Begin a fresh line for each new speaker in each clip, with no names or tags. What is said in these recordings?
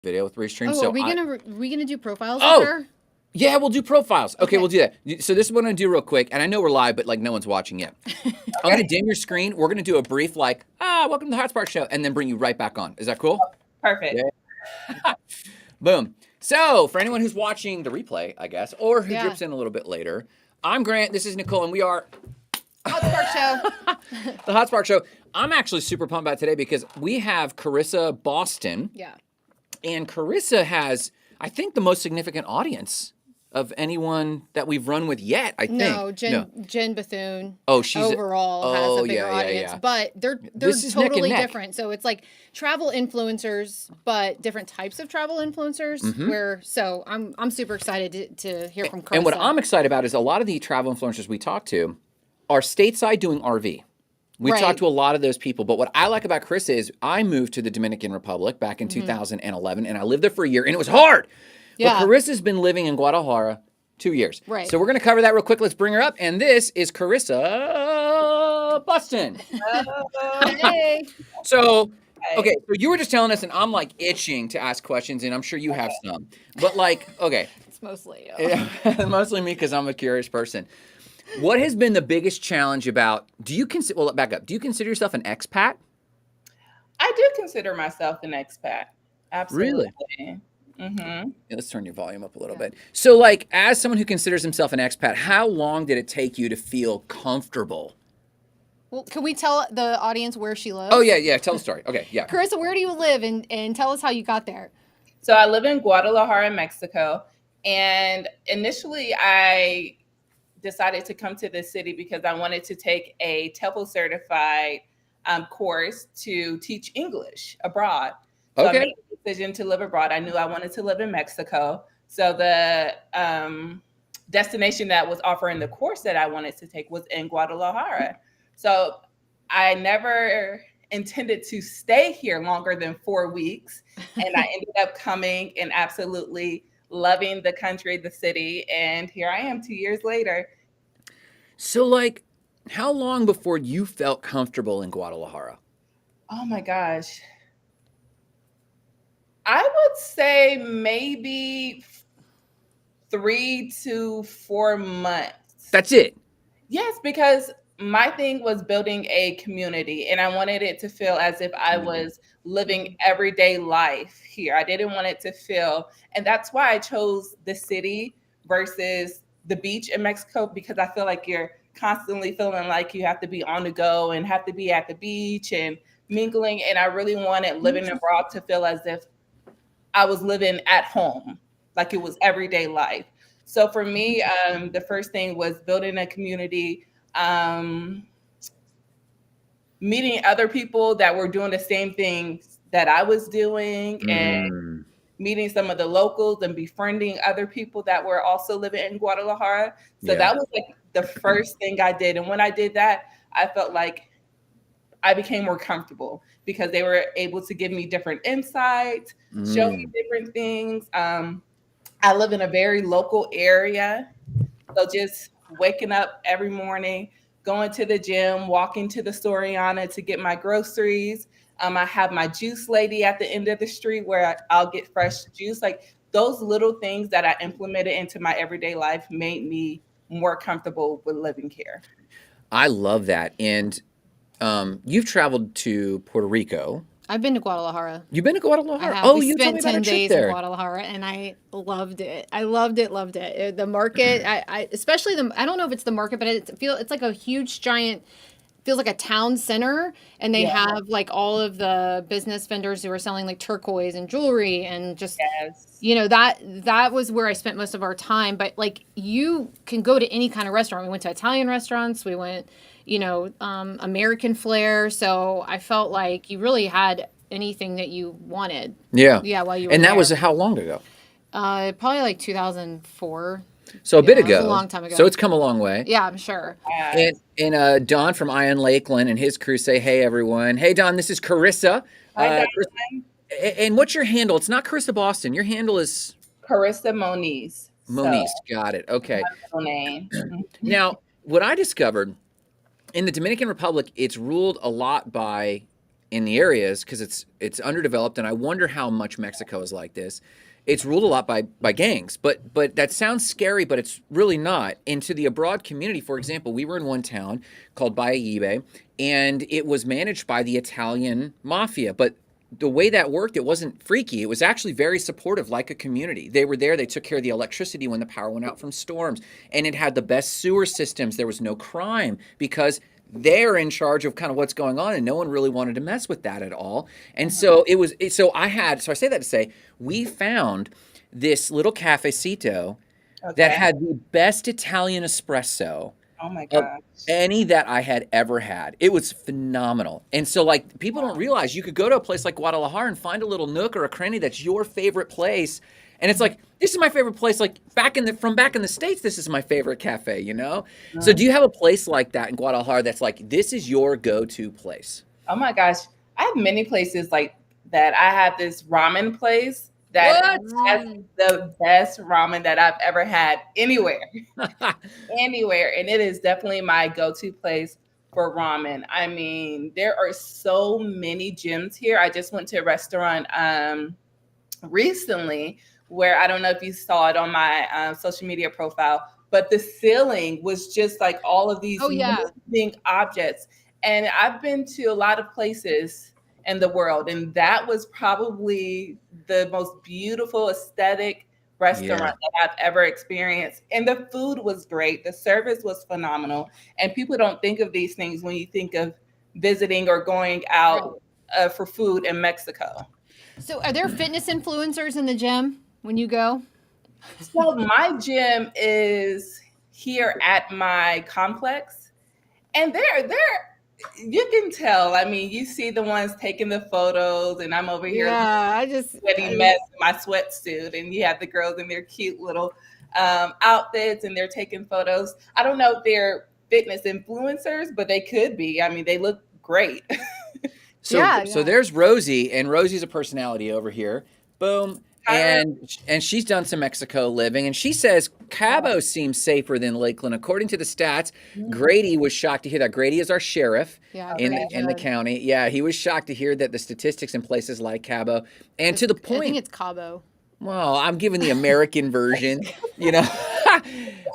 video with restream.
Oh,
so
are we gonna do profiles
Oh!
with her?
Yeah, we'll do profiles. Okay,
Okay.
we'll do that. So this is what I'm gonna do real quick, and I know we're live, but like no one's watching yet. I'm gonna dim your screen. We're gonna do a brief welcome to the HotSpark show, and then bring you right back on. Is that cool?
Perfect.
Yeah. Boom. So for anyone who's watching the replay, I guess, or who
Yeah.
drips in a little bit later, I'm Grant. This is Nicole, and we are
HotSpark show.
the HotSpark show. I'm actually super pumped about today because we have Carissa Boston.
Yeah.
And Carissa has, I think, the most significant audience of anyone that we've run with yet, I think.
No, Jen Bethune.
Oh, she's
overall has a bigger audience, but they're totally different. So it's like travel influencers, but different types of travel influencers. I'm super excited to hear from Carissa.
And what I'm excited about is a lot of the travel influencers we talk to are stateside doing RV. We talked to a lot of those people, but what I like about Carissa is I moved to the Dominican Republic back in 2011, and I lived there for a year, and it was hard. Yeah. But Carissa's been living in Guadalajara 2 years.
Right.
So we're going to cover that real quick. Let's bring her up, and this is Carissa Boston.
Hey.
So, okay, so you were just telling us, and I'm like itching to ask questions, and I'm sure you have some. But like, okay.
It's mostly
mostly me because I'm a curious person. What has been the biggest challenge about, back up. Do you consider yourself an expat?
I do consider myself an expat. Absolutely.
Really? Mm-hmm. Yeah, let's turn your volume up a little bit. So like, as someone who considers himself an expat, how long did it take you to feel comfortable?
Well, can we tell the audience where she lives?
Oh, yeah. Tell the story. Okay, yeah.
Carissa, where do you live? And tell us how you got there.
So I live in Guadalajara, Mexico. And initially I decided to come to this city because I wanted to take a TOEFL certified course to teach English abroad. So I made the decision to live abroad. I knew I wanted to live in Mexico. So the destination that was offering the course that I wanted to take was in Guadalajara. So I never intended to stay here longer than 4 weeks. And I ended up coming and absolutely loving the country, the city. And here I am 2 years later.
So like, how long before you felt comfortable in Guadalajara?
Oh my gosh. I would say maybe 3 to 4 months.
That's it?
Yes, because my thing was building a community and I wanted it to feel as if I was living everyday life here. I didn't want it to feel, and that's why I chose the city versus the beach in Mexico, because I feel like you're constantly feeling like you have to be on the go and have to be at the beach and mingling. And I really wanted living abroad to feel as if I was living at home, like it was everyday life. So for me, the first thing was building a community, meeting other people that were doing the same things that I was doing, and meeting some of the locals and befriending other people that were also living in Guadalajara. So that was like the first thing I did. And when I did that, I felt like I became more comfortable because they were able to give me different insights, show me different things. I live in a very local area. So just waking up every morning, going to the gym, walking to the Soriana to get my groceries. I have my juice lady at the end of the street where I'll get fresh juice. Like those little things that I implemented into my everyday life made me more comfortable with living here.
I love that. And you've traveled to Puerto Rico.
I've been to Guadalajara.
You've been to Guadalajara?
You spent 10 days in Guadalajara, and I loved it. I loved it. The market, I especially I don't know if it's the market, but it's like a huge, giant, feels like a town center, and they have like all of the business vendors who are selling like turquoise and jewelry, and just that was where I spent most of our time. But like, you can go to any kind of restaurant. We went to Italian restaurants. We went, American flair. So I felt like you really had anything that you wanted.
Yeah.
While you were
and that
there.
was how long ago?
Probably like 2004.
So a bit ago.
It was a long time ago.
So it's come a long way.
Yeah, I'm sure.
And Don from Ion Lakeland and his crew say, hey, everyone. Hey, Don, this is Carissa.
Hi,
and what's your handle? It's not Carissa Boston. Your handle is?
Carissa Moniz.
Moniz, got it. Okay.
Name.
Now, what I discovered, in the Dominican Republic, it's ruled a lot by in the areas, because it's underdeveloped, and I wonder how much Mexico is like this. It's ruled a lot by gangs, but that sounds scary, but it's really not. Into the abroad community, for example, we were in one town called Bayahibe, and it was managed by the Italian mafia, but the way that worked, it wasn't freaky. It was actually very supportive, like a community. They were there. They took care of the electricity when the power went out from storms, and it had the best sewer systems. There was no crime because they're in charge of kind of what's going on, and no one really wanted to mess with that at all. And so so I say that to say, we found this little cafecito that had the best Italian espresso
Oh my
of
gosh.
any that I had ever had. It was phenomenal. And so, like, people don't realize you could go to a place like Guadalajara and find a little nook or a cranny that's your favorite place. And it's like, this is my favorite place. Like back in the States, this is my favorite cafe, you know? So do you have a place like that in Guadalajara that's like, this is your go-to place?
Oh my gosh. I have many places like that. I have this ramen place that has the best ramen that I've ever had anywhere. Anywhere. And it is definitely my go-to place for ramen. I mean, there are so many gyms here. I just went to a restaurant recently where I don't know if you saw it on my social media profile, but the ceiling was just like all of these moving objects. And I've been to a lot of places in the world, and that was probably the most beautiful aesthetic restaurant that I've ever experienced. And the food was great. The service was phenomenal. And people don't think of these things when you think of visiting or going out for food in Mexico.
So are there fitness influencers in the gym when you go?
So my gym is here at my complex, and they're you can tell. I mean, you see the ones taking the photos, and I'm over here sweaty mess in my sweatsuit, and you have the girls in their cute little outfits, and they're taking photos. I don't know if they're fitness influencers, but they could be. I mean, they look great.
So there's Rosie, and Rosie's a personality over here. Boom. And she's done some Mexico living, and she says Cabo seems safer than Lakeland. According to the stats, Grady was shocked to hear that. Grady is our sheriff in the county. Yeah, he was shocked to hear that the statistics in places like Cabo, and to the point.
I think it's Cabo.
Well, I'm giving the American version, you know.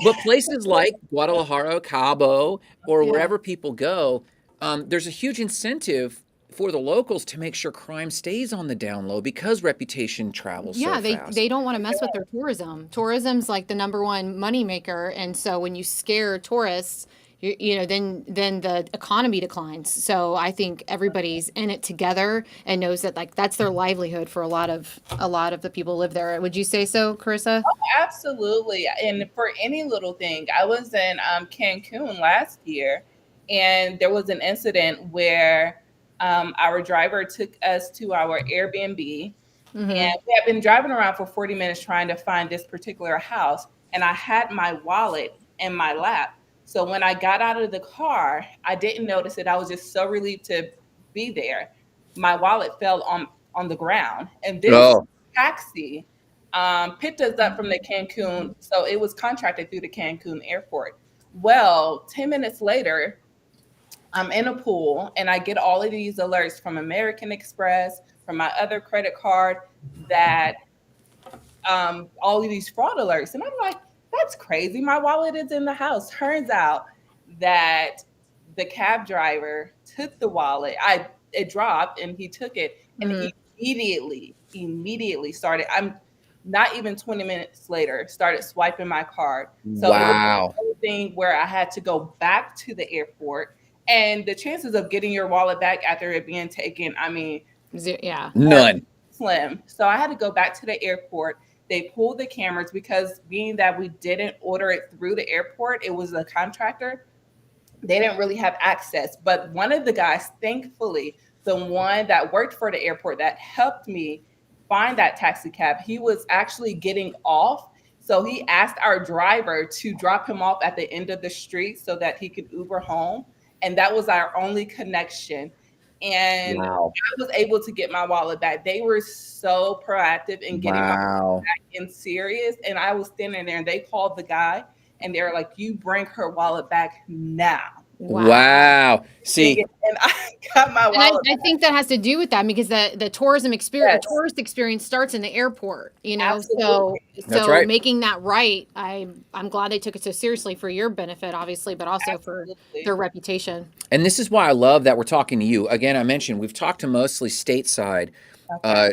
But places like Guadalajara, Cabo, or wherever people go, there's a huge incentive for the locals to make sure crime stays on the down low because reputation travels so fast.
They don't want to mess with their tourism. Tourism's like the number one moneymaker, and so when you scare tourists, you know, then the economy declines. So I think everybody's in it together and knows that like that's their livelihood for a lot of the people who live there. Would you say so, Carissa?
Oh, absolutely. And for any little thing, I was in Cancun last year, and there was an incident where our driver took us to our Airbnb, and we had been driving around for 40 minutes trying to find this particular house. And I had my wallet in my lap. So when I got out of the car, I didn't notice it. I was just so relieved to be there. My wallet fell on the ground, and this taxi picked us up from the Cancun. So it was contracted through the Cancun airport. Well, 10 minutes later, I'm in a pool, and I get all of these alerts from American Express, from my other credit card, that all of these fraud alerts. And I'm like, that's crazy. My wallet is in the house. Turns out that the cab driver took the wallet. It dropped, and he took it, and immediately started. I'm not even 20 minutes later, started swiping my card. So it was a thing where I had to go back to the airport. And the chances of getting your wallet back after it being taken, I mean,
none.
Slim. So I had to go back to the airport. They pulled the cameras because being that we didn't order it through the airport, it was a contractor. They didn't really have access. But one of the guys, thankfully, the one that worked for the airport that helped me find that taxi cab, he was actually getting off. So he asked our driver to drop him off at the end of the street so that he could Uber home. And that was our only connection. And I was able to get my wallet back. They were so proactive in getting my wallet back and serious. And I was standing there, and they called the guy, and they were like, you bring her wallet back now.
Wow. See,
and I got my wallet.
And I think that has to do with that because the tourism experience,
Yes.
tourist experience starts in the airport, you know.
Absolutely.
That's
So
right.
making that right, I'm glad they took it so seriously for your benefit, obviously, but also for their reputation.
And this is why I love that we're talking to you. Again, I mentioned we've talked to mostly stateside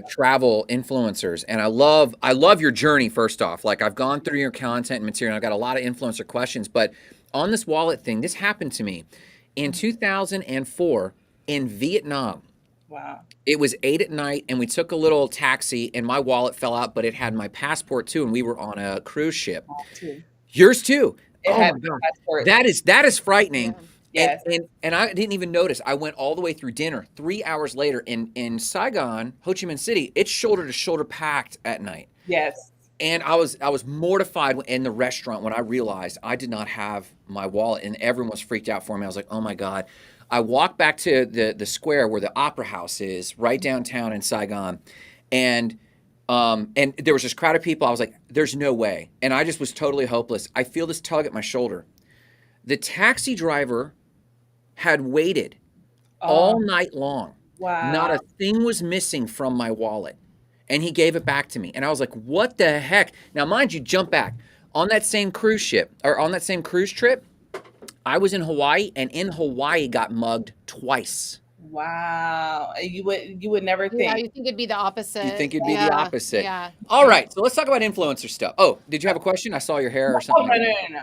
travel influencers, and I love your journey. First off, like I've gone through your content and material. I've got a lot of influencer questions, but on this wallet thing, this happened to me in 2004 in Vietnam.
Wow.
It was 8 at night, and we took a little taxi, and my wallet fell out, but it had my passport too, and we were on a cruise ship. Yours too.
It
Oh
had
my God.
passport.
That is frightening.
Yes.
And I didn't even notice. I went all the way through dinner. 3 hours later in Saigon, Ho Chi Minh City, it's shoulder to shoulder packed at night.
Yes.
And I was mortified in the restaurant when I realized I did not have my wallet, and everyone was freaked out for me. I was like, oh my God. I walked back to the square where the Opera House is, right downtown in Saigon, and there was this crowd of people. I was like, there's no way. And I just was totally hopeless. I feel this tug at my shoulder. The taxi driver had waited all night long.
Wow.
Not a thing was missing from my wallet. And he gave it back to me. And I was like, what the heck? Now, mind you, jump back. On that same cruise ship, or on that same cruise trip, I was in Hawaii, and in Hawaii got mugged twice.
Wow. You would never think.
Yeah, you think it'd be the opposite.
You think it'd be the opposite.
Yeah.
All right, so let's talk about influencer stuff. Oh, did you have a question? I saw your hair or something.
Oh, no.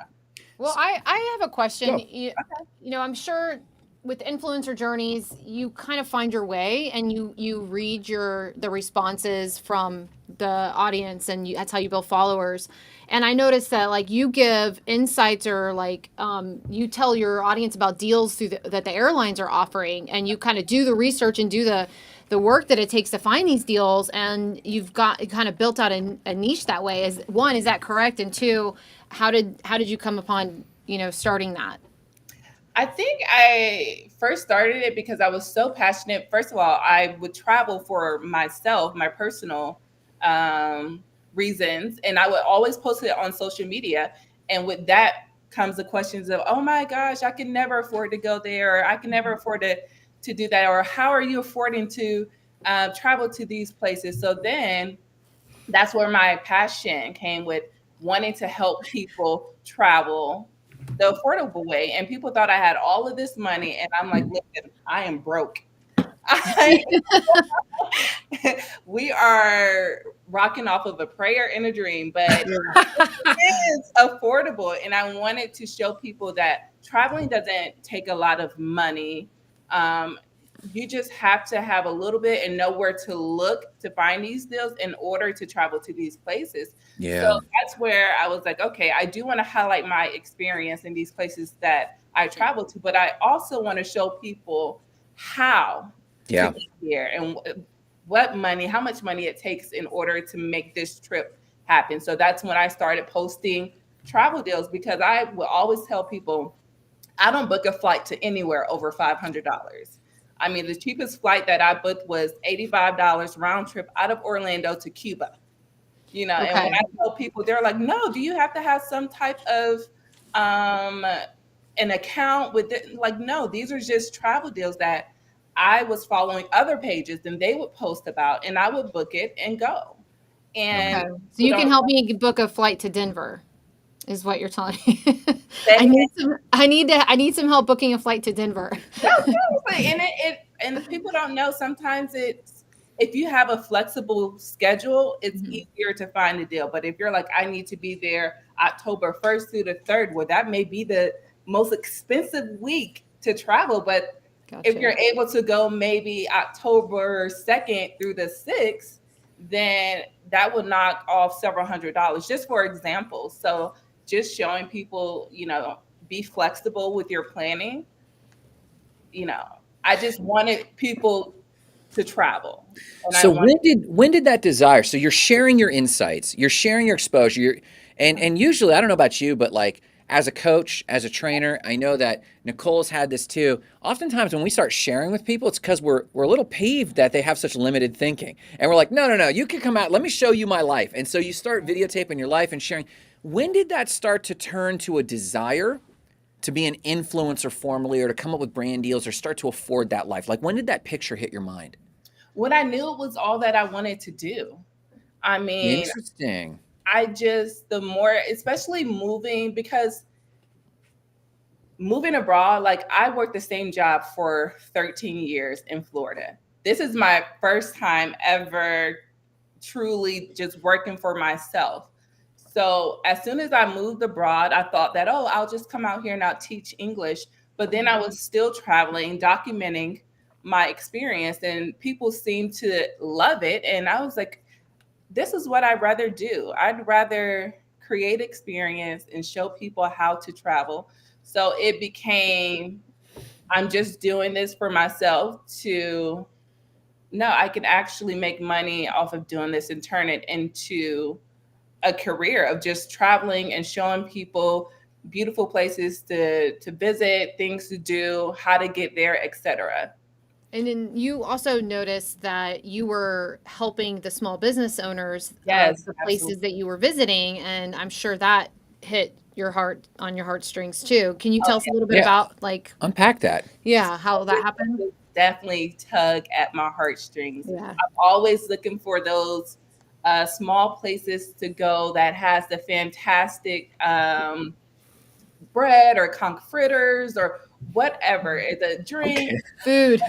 Well, I have a question.
Go.
You know, I'm sure with influencer journeys, you kind of find your way and you read the responses from the audience, and that's how you build followers. And I noticed that like you give insights, or like you tell your audience about deals that the airlines are offering, and you kind of do the research and do the work that it takes to find these deals, and you've got kind of built out a niche that way. Is that correct? And two, how did you come upon starting that?
I think I first started it because I was so passionate. First of all, I would travel for myself, my personal reasons, and I would always post it on social media. And with that comes the questions of, oh my gosh, I can never afford to go there, or I can never afford to do that, or how are you affording to travel to these places? So then that's where my passion came, with wanting to help people travel the affordable way. And people thought I had all of this money, and I'm like, listen, I am broke. We are rocking off of a prayer and a dream, but it is affordable. And I wanted to show people that traveling doesn't take a lot of money. You just have to have a little bit and know where to look to find these deals in order to travel to these places.
Yeah.
So that's where I was like, okay, I do want to highlight my experience in these places that I travel to, but I also want to show people how to get here and how much money it takes in order to make this trip happen. So that's when I started posting travel deals, because I will always tell people, I don't book a flight to anywhere over $500. I mean, the cheapest flight that I booked was $85 round trip out of Orlando to Cuba. And when I tell people, they're like, no, do you have to have some type of an account with it? Like, no, these are just travel deals that I was following other pages and they would post about, and I would book it and go. And
so you can help me book a flight to Denver, is what you're telling me. I need some help booking a flight to Denver.
And people don't know, sometimes if you have a flexible schedule, it's easier to find a deal. But if you're like, I need to be there October 1st through the 3rd, well, that may be the most expensive week to travel. But if you're able to go maybe October 2nd through the 6th, then that would knock off several $100s, just for example. So just showing people, be flexible with your planning. I just wanted people to travel.
So when did that desire? So you're sharing your insights, you're sharing your exposure, and usually, I don't know about you, but like as a coach, as a trainer, I know that Nicole's had this too. Oftentimes when we start sharing with people, it's because we're a little peeved that they have such limited thinking. And we're like, no, you can come out, let me show you my life. And so you start videotaping your life and sharing. When did that start to turn to a desire to be an influencer formally, or to come up with brand deals, or start to afford that life? Like, when did that picture hit your mind?
When I knew it was all that I wanted to do. I mean,
Interesting.
the more, especially moving, because moving abroad, like I worked the same job for 13 years in Florida. This is my first time ever truly just working for myself. So as soon as I moved abroad, I thought that, oh, I'll just come out here and I'll teach English. But then I was still traveling, documenting my experience, and people seemed to love it. And I was like, this is what I'd rather do. I'd rather create experience and show people how to travel. So it became, I'm just doing this for myself to, no, I can actually make money off of doing this and turn it into a career of just traveling and showing people beautiful places to visit, things to do, how to get there, etc.
And then you also noticed that you were helping the small business owners of
Yes,
the places
absolutely.
that you were visiting, and I'm sure that hit your heart on your heartstrings too. Can you tell us a little bit
Yeah.
about, like,
Unpack that.
how that happened?
Definitely tug at my heartstrings.
Yeah.
I'm always looking for those small places to go that has the fantastic bread or conch fritters or whatever. It's a drink.
Okay.
Food.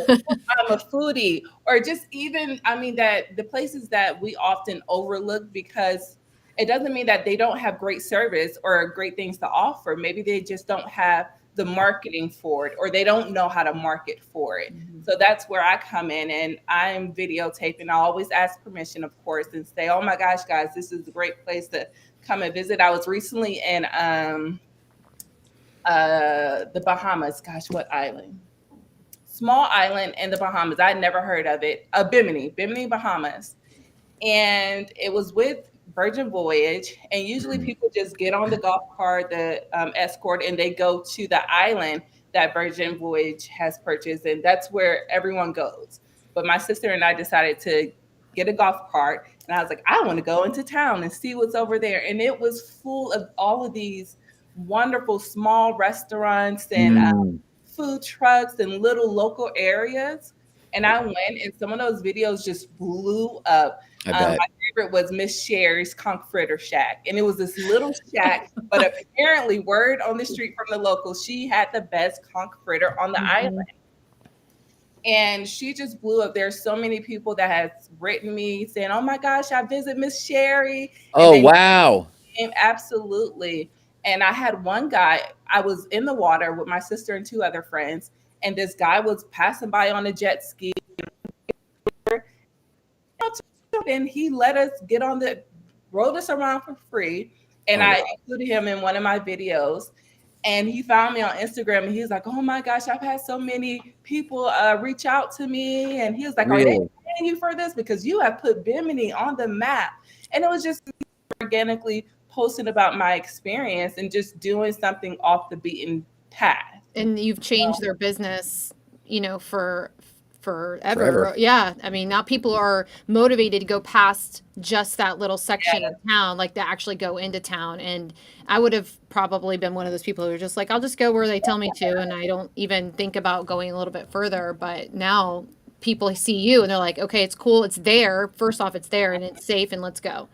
I'm a foodie, or just even, I mean, that the places that we often overlook, because it doesn't mean that they don't have great service or great things to offer. Maybe they just don't have the marketing for it, or they don't know how to market for it. So that's where I come in, and I'm videotaping. I always ask permission, of course, and say, oh my gosh, guys, this is a great place to come and visit. I was recently in the Bahamas. Gosh, what island? Small island in the Bahamas. I'd never heard of it. Bimini, Bahamas. And it was with Virgin Voyage. And usually people just get on the golf cart, the escort, and they go to the island that Virgin Voyage has purchased. And that's where everyone goes. But my sister and I decided to get a golf cart. And I was like, I want to go into town and see what's over there. And it was full of all of these wonderful small restaurants and food trucks and little local areas. And I went, and some of those videos just blew up. My favorite was Miss Sherry's Conch Fritter Shack. And it was this little shack, but apparently, word on the street from the locals, she had the best conch fritter on the island. And she just blew up. There's so many people that has written me saying, oh my gosh, I visit Miss Sherry.
Oh, wow.
Absolutely. And I had one guy, I was in the water with my sister and two other friends, and this guy was passing by on a jet ski. And he let us get on rode us around for free. And I included him in one of my videos. And he found me on Instagram, and he was like, oh my gosh, I've had so many people reach out to me. And he was like, are they paying you for this? Because you have put Bimini on the map. And it was just organically posting about my experience and just doing something off the beaten path.
And you've changed their business, forever. Yeah. I mean, now people are motivated to go past just that little section of town, like to actually go into town. And I would have probably been one of those people who are just like, I'll just go where they tell me to. And I don't even think about going a little bit further. But now people see you and they're like, okay, it's cool. It's there. First off, it's there and it's safe, and let's go.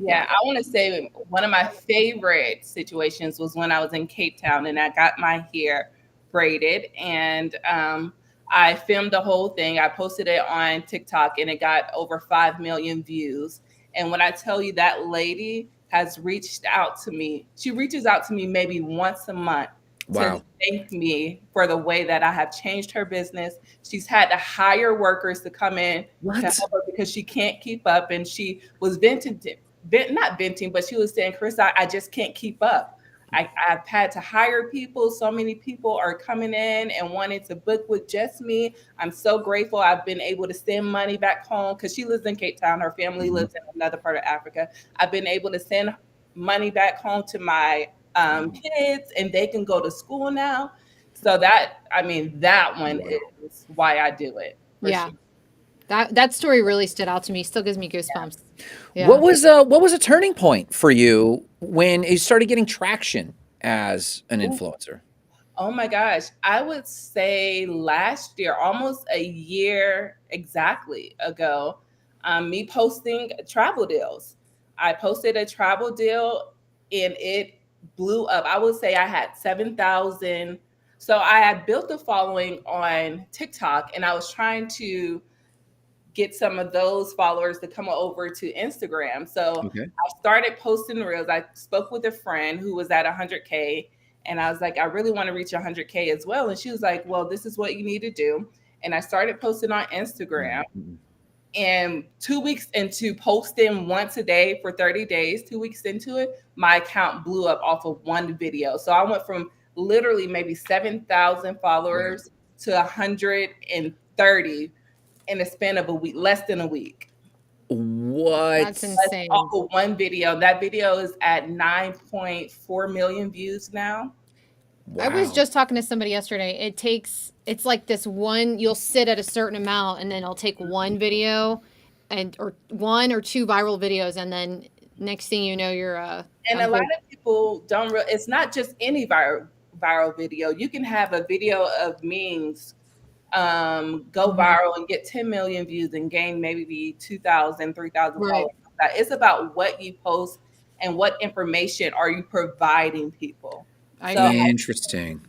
Yeah, I want to say one of my favorite situations was when I was in Cape Town and I got my hair braided, and I filmed the whole thing. I posted it on TikTok and it got over 5 million views. And when I tell you, that lady has reached out to me, she reaches out to me maybe once a month to thank me for the way that I have changed her business. She's had to hire workers to come in to help her because she can't keep up. And she was not venting, but she was saying, Chris, I just can't keep up. I've had to hire people. So many people are coming in and wanting to book with just me. I'm so grateful. I've been able to send money back home because she lives in Cape Town. Her family lives in another part of Africa. I've been able to send money back home to my kids, and they can go to school now. So that one is why I do it.
Yeah. Sure. That story really stood out to me. Still gives me goosebumps. Yeah.
What was a turning point for you when you started getting traction as an influencer?
Oh my gosh. I would say last year, almost a year exactly ago, me posting travel deals. I posted a travel deal and it blew up. I would say I had 7,000. So I had built a following on TikTok and I was trying to get some of those followers to come over to Instagram. So
Okay.
I started posting reels. I spoke with a friend who was at 100K, and I was like, I really want to reach 100K as well. And she was like, well, this is what you need to do. And I started posting on Instagram.
Mm-hmm.
And 2 weeks into posting once a day for 30 days, 2 weeks into it, my account blew up off of one video. So I went from literally maybe 7,000 followers to 130 in the span of a week, less than a week.
What?
That's insane.
Off of one video. That video is at 9.4 million views now.
Wow. I was just talking to somebody yesterday. It's like this one, you'll sit at a certain amount and then I'll take one video or one or two viral videos. And then next thing you know, you're
and a lot of people don't it's not just any viral video. You can have a video of memes go viral and get 10 million views and gain maybe 2,000, 3,000 followers. It's about what you post and what information are you providing people.
Interesting.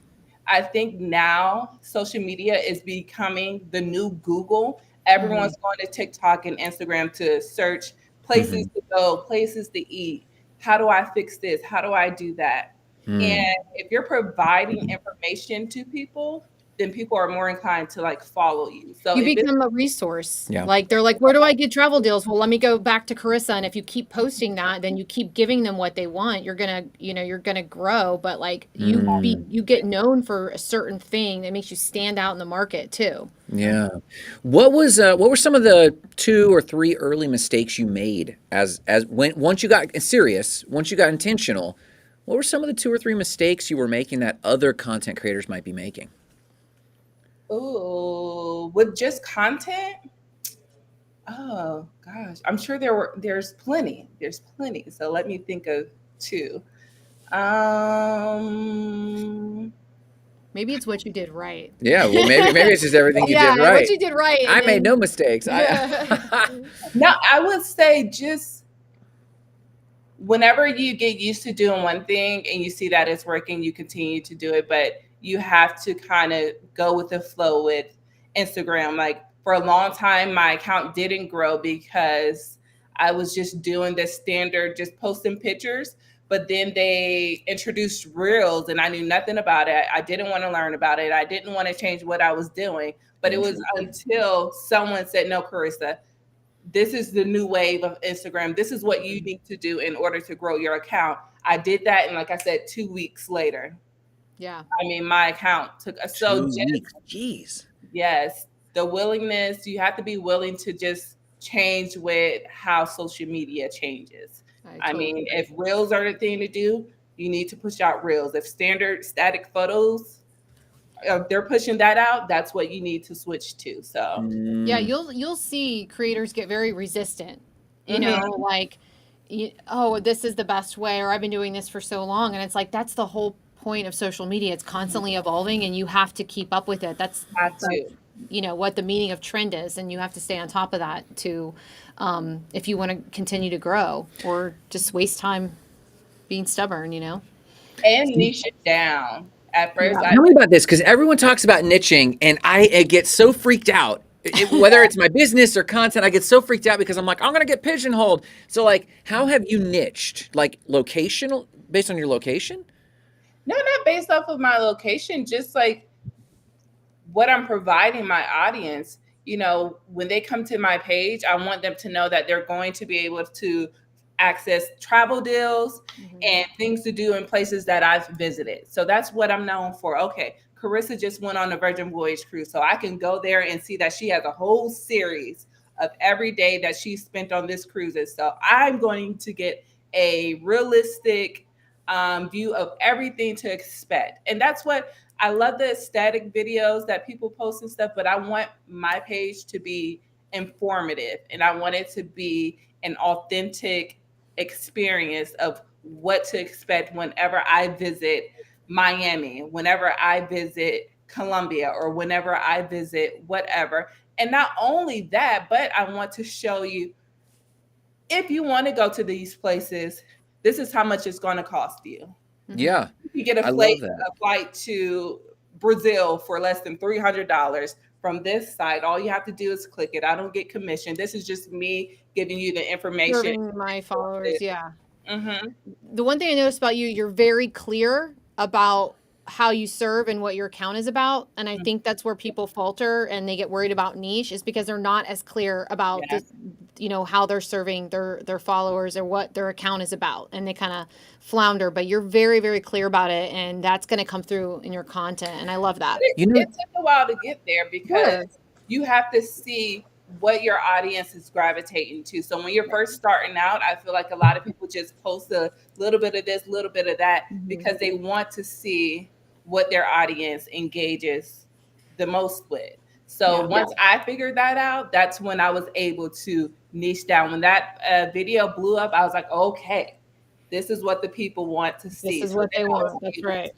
I think now social media is becoming the new Google. Everyone's going to TikTok and Instagram to search places to go, places to eat. How do I fix this? How do I do that? And if you're providing information to people, then people are more inclined to like follow you. So
you become a resource.
Yeah.
Like they're like, where do I get travel deals? Well, let me go back to Carissa. And if you keep posting that, then you keep giving them what they want. You're gonna grow. But like you get known for a certain thing that makes you stand out in the market too.
Yeah. What were some of the 2 or 3 early mistakes you made once you got serious, once you got intentional? What were some of the 2 or 3 mistakes you were making that other content creators might be making?
Oh, with just content? Oh gosh, I'm sure there's plenty. There's plenty. So let me think of 2.
Maybe it's what you did right.
Yeah, well, maybe it's just everything you did right.
What you did right.
I made no mistakes.
No, I would say just whenever you get used to doing one thing and you see that it's working, you continue to do it. But you have to kind of go with the flow with Instagram. Like for a long time, my account didn't grow because I was just doing the standard, just posting pictures. But then they introduced Reels and I knew nothing about it. I didn't want to learn about it. I didn't want to change what I was doing. But it was until someone said, no, Carissa, this is the new wave of Instagram. This is what you need to do in order to grow your account. I did that. And like I said, 2 weeks later.
Yeah.
I mean, my account took so
2 weeks. Jeez.
Yes. The willingness, you have to be willing to just change with how social media changes. I mean, if Reels are the thing to do, you need to push out Reels. If standard static photos, if they're pushing that out, that's what you need to switch to. So
yeah, you'll see creators get very resistant. You know, like, oh, this is the best way, or I've been doing this for so long, and it's like that's the whole point of social media. It's constantly evolving, and you have to keep up with it. That's what the meaning of trend is, and you have to stay on top of that to, if you want to continue to grow, or just waste time being stubborn.
And niche it down. At first,
tell me about this, because everyone talks about niching, and I get so freaked out. Whether it's my business or content, I get so freaked out because I'm like, I'm gonna get pigeonholed. So, like, how have you niched? Like, locational, based on your location?
No, not based off of my location. Just like what I'm providing my audience. When they come to my page, I want them to know that they're going to be able to access travel deals and things to do in places that I've visited. So that's what I'm known for. Okay, Carissa just went on a Virgin Voyage cruise, so I can go there and see that she has a whole series of every day that she spent on this cruises. So I'm going to get a realistic view of everything to expect. And that's what I love, the static videos that people post and stuff, but I want my page to be informative and I want it to be an authentic experience of what to expect whenever I visit Miami, whenever I visit Colombia, or whenever I visit whatever. And not only that, but I want to show you, if you want to go to these places, this is how much it's going to cost you.
Yeah.
You get
I love that.
a flight to Brazil for less than $300 from this site. All you have to do is click it. I don't get commission. This is just me giving you the information.
Serving my followers, yeah.
Mm-hmm.
The one thing I noticed about you, you're very clear about how you serve and what your account is about. And I think that's where people falter and they get worried about niche, is because they're not as clear about this, you know, how they're serving their followers or what their account is about. And they kind of flounder, but you're very, very clear about it. And that's going to come through in your content. And I love that.
It took a while to get there, because you have to see what your audience is gravitating to. So when you're first starting out, I feel like a lot of people just post a little bit of this, little bit of that, because they want to see what their audience engages the most with. So once I figured that out, that's when I was able to niche down. When that video blew up, I was like, okay, this is what the people want to see.
This is what they want. That's right.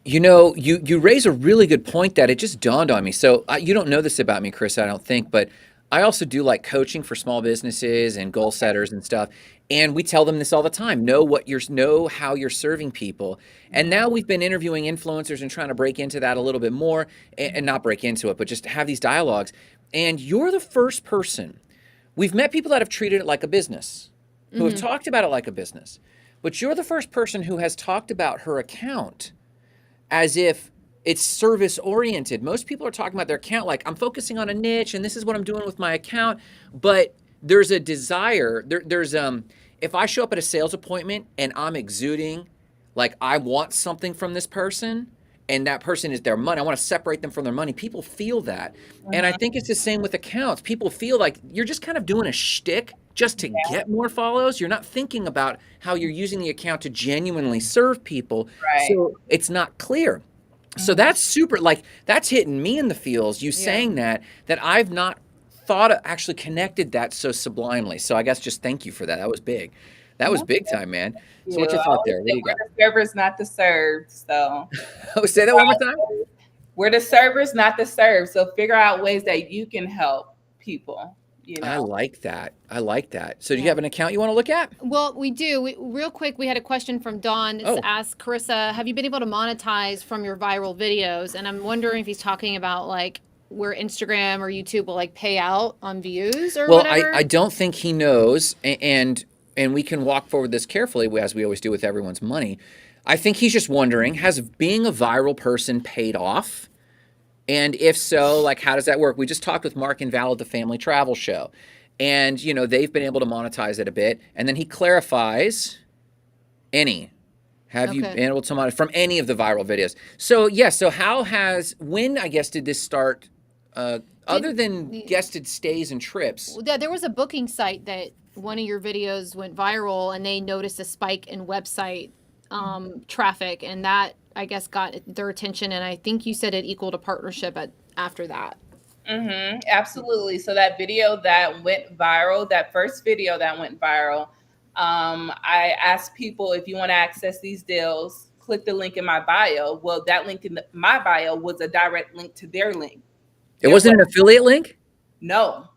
You know, you raise a really good point that it just dawned on me. So you don't know this about me, Chris, I don't think, but I also do like coaching for small businesses and goal setters and stuff. And we tell them this all the time: know how you're serving people. And now we've been interviewing influencers and trying to break into that a little bit more, and not break into it, but just have these dialogues. And you're the first person. We've met people that have treated it like a business, who have talked about it like a business, but you're the first person who has talked about her account as if it's service oriented. Most people are talking about their account like, I'm focusing on a niche and this is what I'm doing with my account. But there's a desire, if I show up at a sales appointment and I'm exuding like I want something from this person, and that person is their money, I want to separate them from their money, people feel that. And I think it's the same with accounts. People feel like you're just kind of doing a shtick just to get more follows. You're not thinking about how you're using the account to genuinely serve people. So it's not clear. So that's super, like, that's hitting me in the feels, you saying that I've not thought of, actually connected that so sublimely. So I guess just thank you for that. That was big. That was big time, man. So what's your thought there? What do you got?
We're the servers, not the served. So
say that one more time.
We're the servers, not the served. So figure out ways that you can help people. You know?
I like that. So do you have an account you want to look at?
Well, we do. Real quick, we had a question from Don. It's asked, Carissa, have you been able to monetize from your viral videos? And I'm wondering if he's talking about like where Instagram or YouTube will like pay out on views or whatever.
Well, I don't think he knows, and we can walk forward this carefully, as we always do with everyone's money. I think he's just wondering, has being a viral person paid off? And if so, like, how does that work? We just talked with Mark and Val at the Family Travel Show, and, you know, they've been able to monetize it a bit. And then he clarifies, have you been able to monetize from any of the viral videos? So, so when, I guess, did this start, other than guested stays and trips?
There was a booking site that one of your videos went viral, and they noticed a spike in website traffic, and that, I guess, got their attention. And I think you said it equaled a partnership after that.
Absolutely. So that video that went viral, that first video that went viral, I asked people, if you want to access these deals, click the link in my bio. Well, that link in my bio was a direct link to their link.
It wasn't an affiliate link?
No.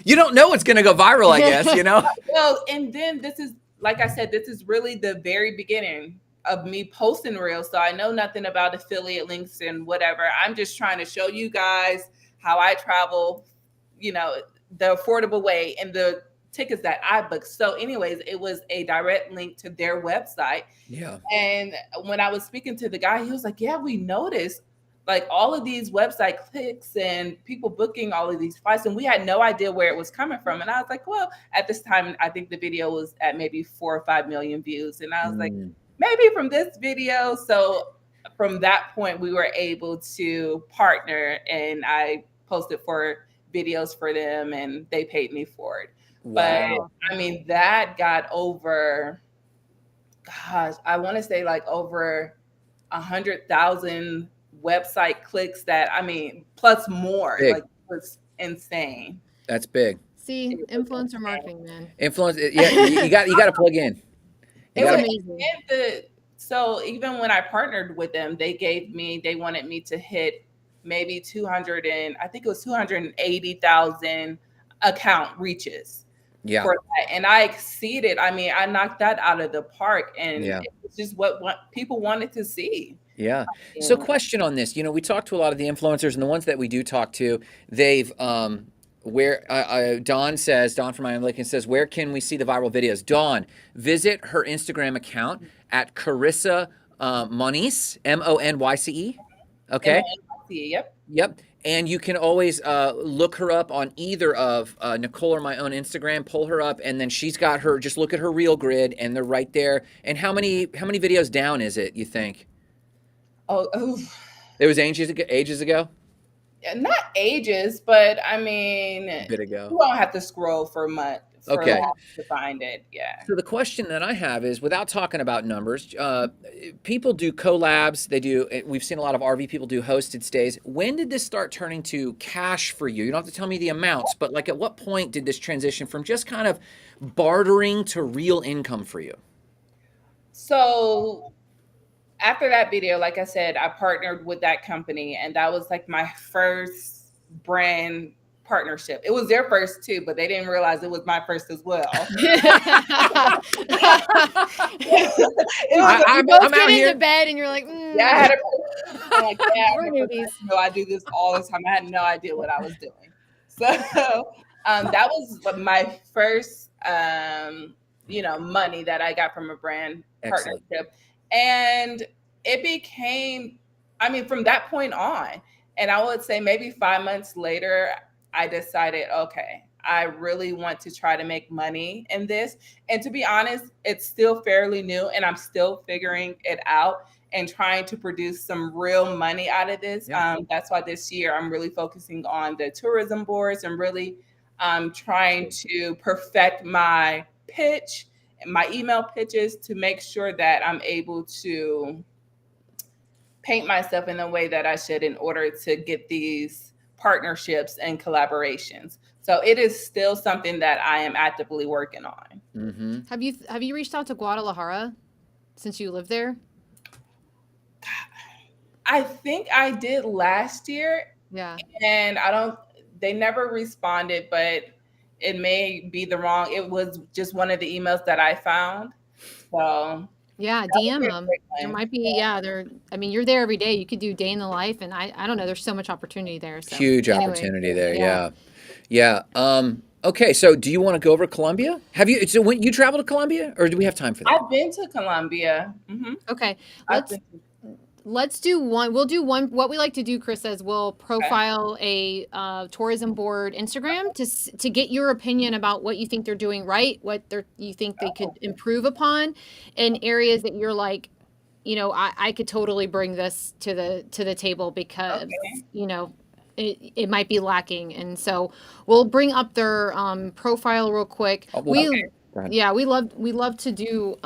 You don't know it's going to go viral, I guess, you know?
Well, and then this is, like I said, this is really the very beginning of me posting reels. So I know nothing about affiliate links and whatever. I'm just trying to show you guys how I travel, you know, the affordable way and the tickets that I booked. So anyways, it was a direct link to their website.
Yeah.
And when I was speaking to the guy, he was like, yeah, we noticed like all of these website clicks and people booking all of these flights, and we had no idea where it was coming from. And I was like, well, at this time, I think the video was at maybe 4 or 5 million views. And I was like, maybe from this video. So from that point, we were able to partner, and I posted 4 videos for them and they paid me for it. Wow. But I mean, that got over, gosh, I want to say like over 100,000 website clicks, that, I mean, plus more. Like, it was insane.
That's big.
See, influencer marketing, man.
Influence. Yeah, you got to plug in.
It was amazing. So even when I partnered with them, they wanted me to hit maybe 200 and I think it was 280,000 account reaches.
Yeah.
For that. And I exceeded. I mean, I knocked that out of the park, and it was just what people wanted to see.
Yeah. So question on this, we talk to a lot of the influencers, and the ones that we do talk to, they've Dawn from Miami Lincoln says, where can we see the viral videos? Dawn, visit her Instagram account at Carissa Monice, Monyce. Okay.
Yep.
Yep. And you can always look her up on either of Nicole or my own Instagram, pull her up, and then she's got her, just look at her reel grid, and they're right there. And how many videos down is it, you think?
Oh.
It was ages ago?
Not ages, but I mean,
a bit ago.
You don't have to scroll for much. To find it. Yeah.
So the question that I have is, without talking about numbers, people do collabs. We've seen a lot of RV people do hosted stays. When did this start turning to cash for you? You don't have to tell me the amounts, but like at what point did this transition from just kind of bartering to real income for you?
So after that video, like I said, I partnered with that company, and that was like my first brand partnership. It was their first too, but they didn't realize it was my first as well.
You both get into bed and you're like,
yeah, I do this all the time. I had no idea what I was doing. So that was my first money that I got from a brand partnership. And it became, from that point on, and I would say maybe 5 months later, I decided, okay, I really want to try to make money in this. And to be honest, it's still fairly new, and I'm still figuring it out and trying to produce some real money out of this. Yeah. That's why this year I'm really focusing on the tourism boards and really trying to perfect my pitch and my email pitches to make sure that I'm able to paint myself in the way that I should in order to get these partnerships and collaborations. So it is still something that I am actively working on.
Mm-hmm.
Have you reached out to Guadalajara since you live there?
I think I did last year.
Yeah.
And they never responded, but it may be it was just one of the emails that I found. So
yeah, DM them. There might be, you're there every day. You could do day in the life, and I don't know. There's so much opportunity there. So.
Huge opportunity there. Yeah. Okay, so do you want to go over Colombia? When you travel to Colombia, or do we have time for that?
I've been to Colombia. Mm-hmm.
Okay, let's do one. We'll do one. What we like to do, Chris, is we'll profile a tourism board Instagram to get your opinion about what you think they're doing right, what you think they could improve upon, in areas that you're like, I could totally bring this to the table because it might be lacking, and so we'll bring up their profile real quick. We love to do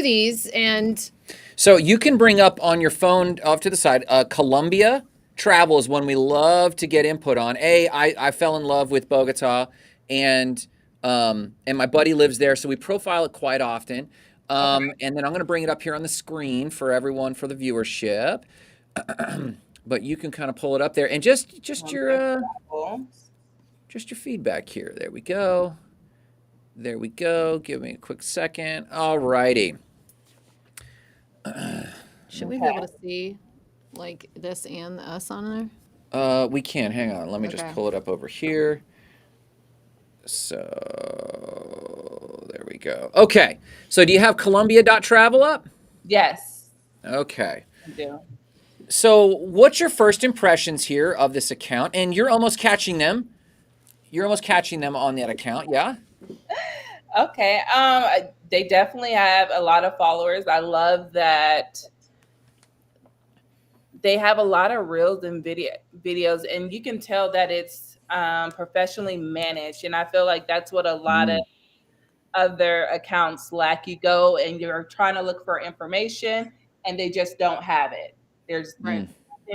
these. And
so you can bring up on your phone off to the side, Colombia travel is one we love to get input on. I fell in love with Bogota, and my buddy lives there, so we profile it quite often. And then I'm going to bring it up here on the screen for everyone for the viewership. But you can kind of pull it up there, and just your feedback here. There we go. Give me a quick second. All righty.
Should we be able to see like this and the us on there?
We can. Hang on. Let me just pull it up over here. So there we go. Okay. So do you have Colombia.travel up?
Yes.
Okay.
I do.
So what's your first impressions here of this account? And you're almost catching them. On that account, yeah?
Okay. They definitely have a lot of followers. I love that they have a lot of reels and videos, and you can tell that it's professionally managed. And I feel like that's what a lot of other accounts lack. You go and you're trying to look for information, and they just don't have it. There's nothing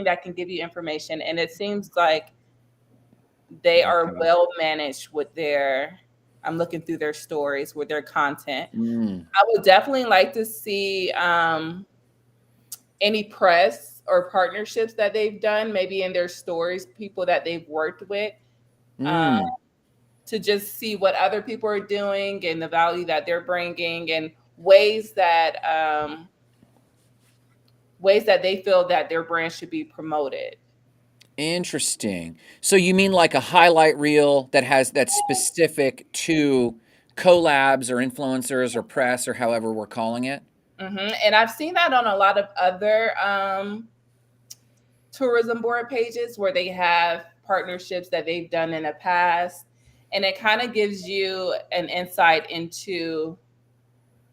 that can give you information. And it seems like they are well managed with I'm looking through their stories with their content. I would definitely like to see any press or partnerships that they've done, maybe in their stories, people that they've worked with, to just see what other people are doing and the value that they're bringing, and ways that they feel that their brand should be promoted.
Interesting. So you mean like a highlight reel that's specific to collabs or influencers or press or however we're calling it?
And I've seen that on a lot of other tourism board pages where they have partnerships that they've done in the past, and it kind of gives you an insight into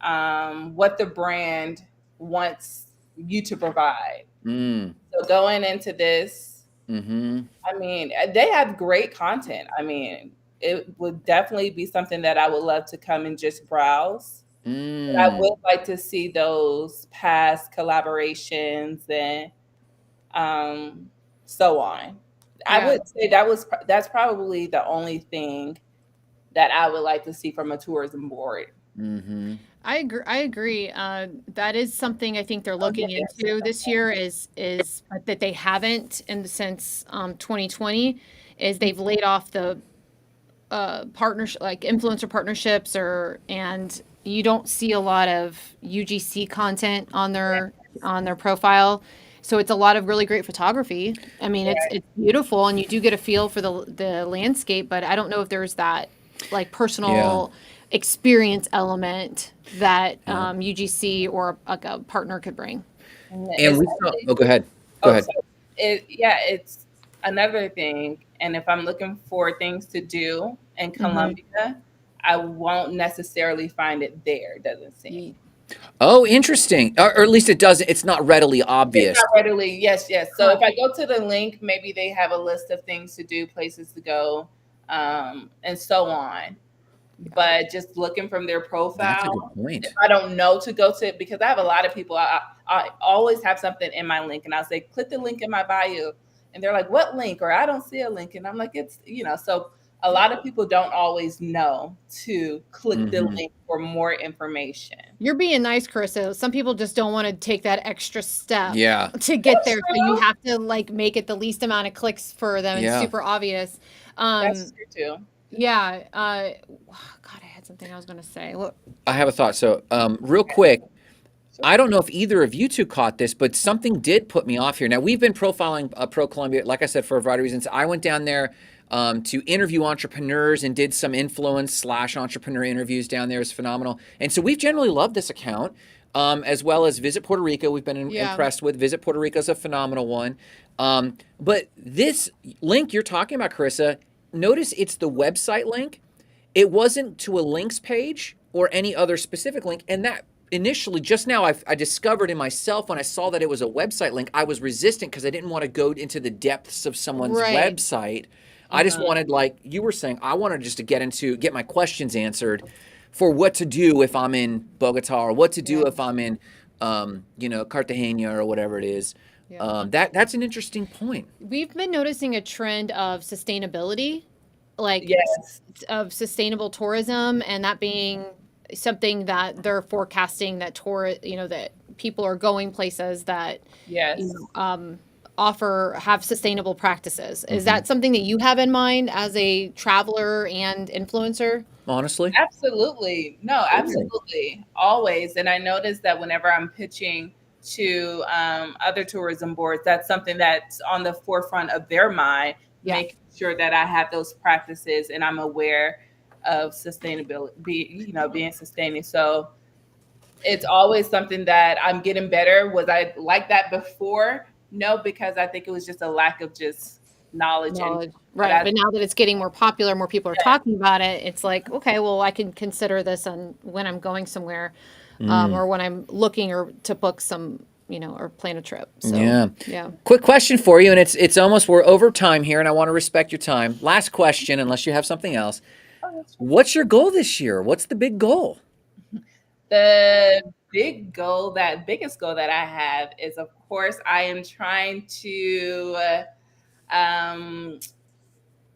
what the brand wants you to provide. So going into this, I mean, they have great content. I mean, it would definitely be something that I would love to come and just browse. But I would like to see those past collaborations and so on. I would say that's probably the only thing that I would like to see from a tourism board.
I agree. That is something I think they're looking into this year is that they haven't since 2020 is they've laid off the partnership, like influencer partnerships, and you don't see a lot of UGC content on their profile. So it's a lot of really great photography. I mean, it's beautiful, and you do get a feel for the landscape, but I don't know if there's that like personal experience element that UGC or like a partner could bring.
And we saw, go ahead. Go ahead.
So it's another thing. And if I'm looking for things to do in Colombia, I won't necessarily find it there. It doesn't seem.
Oh, interesting. Or at least it's not readily obvious.
It's not readily, yes. So if I go to the link, maybe they have a list of things to do, places to go, and so on. But just looking from their profile,
that's a good point.
If I don't know to go to it, because I have a lot of people, I always have something in my link, and I'll say, click the link in my bio. And they're like, what link? Or I don't see a link. And I'm like, it's, so a lot of people don't always know to click the link for more information.
You're being nice, Carissa. Some people just don't want to take that extra step to get
That's
there.
true.
So you have to like make it the least amount of clicks for them. It's super obvious.
That's true too.
Yeah. God, I had something I was going to say. Look,
I have a thought. So real quick, I don't know if either of you two caught this, but something did put me off here. Now, we've been profiling Pro Columbia, like I said, for a variety of reasons. I went down there to interview entrepreneurs and did some influence/entrepreneur interviews down there. It's phenomenal. And so we've generally loved this account, as well as Visit Puerto Rico. We've been impressed with. Visit Puerto Rico is a phenomenal one. But this link you're talking about, Carissa, notice it's the website link. It wasn't to a links page or any other specific link. And that initially, just now, I discovered in myself when I saw that it was a website link, I was resistant because I didn't want to go into the depths of someone's website. I just wanted, like you were saying, I wanted just to get my questions answered for what to do if I'm in Bogota, or what to do if I'm in, Cartagena or whatever it is. That's an interesting point.
We've been noticing a trend of sustainability, like of sustainable tourism, and that being something that they're forecasting that that people are going places that have sustainable practices. Is that something that you have in mind as a traveler and influencer?
Honestly,
absolutely. No, absolutely, always. And I noticed that whenever I'm pitching to other tourism boards, that's something that's on the forefront of their mind, making sure that I have those practices and I'm aware of sustainability, being sustaining. So it's always something that I'm getting better. Was I like that before? No, because I think it was just a lack of just knowledge.
Right. But now that it's getting more popular, more people are talking about it, it's like, okay, well, I can consider this when I'm going somewhere, or when I'm looking or to book some, or plan a trip. So,
Quick question for you, and it's almost, we're over time here, and I want to respect your time. Last question, unless you have something else. What's your goal this year? What's the big goal?
The biggest goal that I have is, of course, I am trying to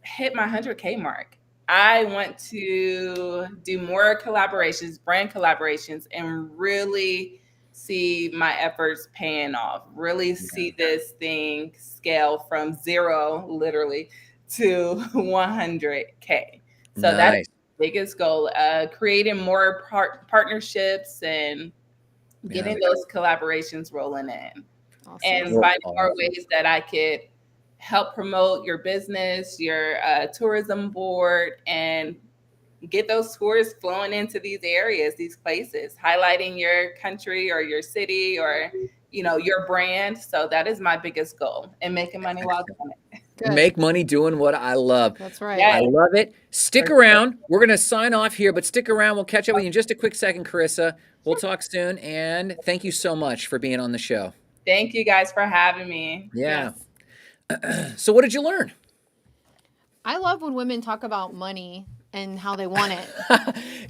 hit my 100K mark. I want to do more collaborations, brand collaborations, and really see my efforts paying off. Really see this thing scale from 0, literally, to 100K. So that's
Nice.
the biggest goal. Creating more partnerships and getting those collaborations rolling in.
Awesome.
And finding more ways that I could help promote your business, your tourism board, and get those tourists flowing into these areas, these places, highlighting your country or your city or, you know, your brand. So that is my biggest goal, and making money while doing it.
Good.
Make money doing what I love.
That's right.
Yes.
I love it. Stick around. We're going to sign off here, but stick around. We'll catch up with you in just a quick second, Carissa. We'll talk soon. And thank you so much for being on the show.
Thank you guys for having me.
Yeah.
Yes.
So what did you learn?
I love when women talk about money and how they want it.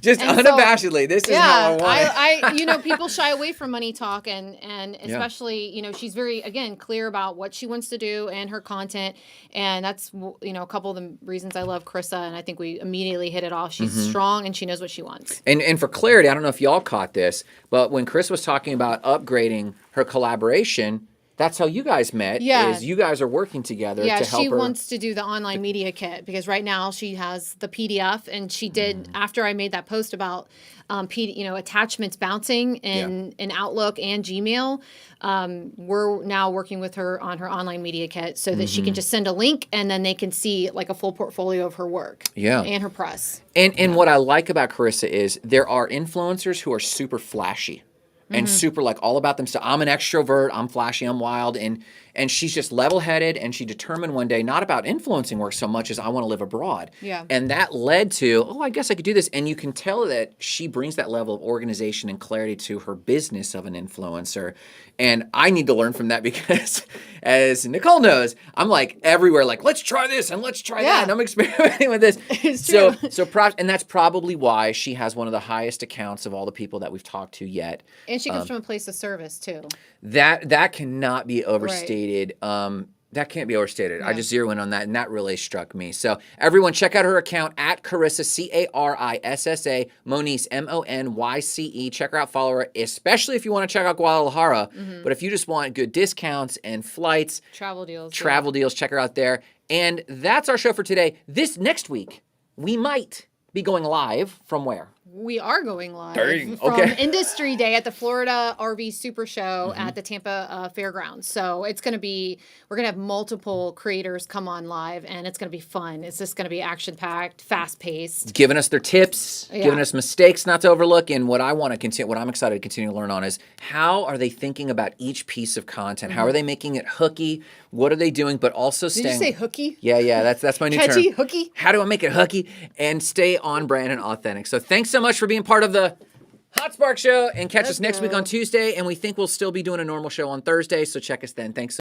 Just
And
unabashedly, this is how I want it.
I you know, people shy away from money talk, and especially, you know, she's very, again, clear about what she wants to do and her content. And that's, you know, a couple of the reasons I love Carissa, and I think we immediately hit it off. She's strong and she knows what she wants.
And for clarity, I don't know if y'all caught this, but when Chris was talking about upgrading her collaboration, that's how you guys met.
Yeah.
Is you guys are working together to help her.
She wants to do the online media kit because right now she has the PDF, and she did, after I made that post about attachments bouncing in Outlook and Gmail, we're now working with her on her online media kit so that she can just send a link and then they can see like a full portfolio of her work and her press.
And what I like about Carissa is there are influencers who are super flashy and super like all about themselves. I'm an extrovert, I'm flashy, I'm wild, and she's just level-headed, and she determined one day not about influencing work so much as I want to live abroad.
Yeah.
And that led to, I guess I could do this. And you can tell that she brings that level of organization and clarity to her business of an influencer. And I need to learn from that because, as Nicole knows, I'm like everywhere, like, let's try this and let's try that. And I'm experimenting with this.
It's true.
So props, and that's probably why she has one of the highest accounts of all the people that we've talked to yet.
And she comes from a place of service too.
That cannot be overstated. That can't be overstated.
Yeah.
I just zero in on that, and that really struck me. So everyone, check out her account at Carissa, Carissa, Monice, Monyce. Check her out, follow her, especially if you want to check out Guadalajara. But if you just want good discounts and flights,
Travel deals,
check her out there. And that's our show for today. This next week, we might be going live from where?
We are going live
Dang,
from Industry Day at the Florida RV Super Show at the Tampa Fairgrounds. So it's going to be, we're going to have multiple creators come on live, and it's going to be fun. It's just going to be action-packed, fast-paced.
Giving us their tips, giving us mistakes not to overlook. And what I want to continue, what I'm excited to continue to learn on is how are they thinking about each piece of content? How are they making it hooky? What are they doing? But also staying.
Did you say hooky?
Yeah, that's my new
Catchy,
term.
hooky?
How do I make it hooky and stay on brand and authentic? So thanks so much for being part of the HotSpark show, and catch us next week on Tuesday. And we think we'll still be doing a normal show on Thursday. So check us then. Thanks.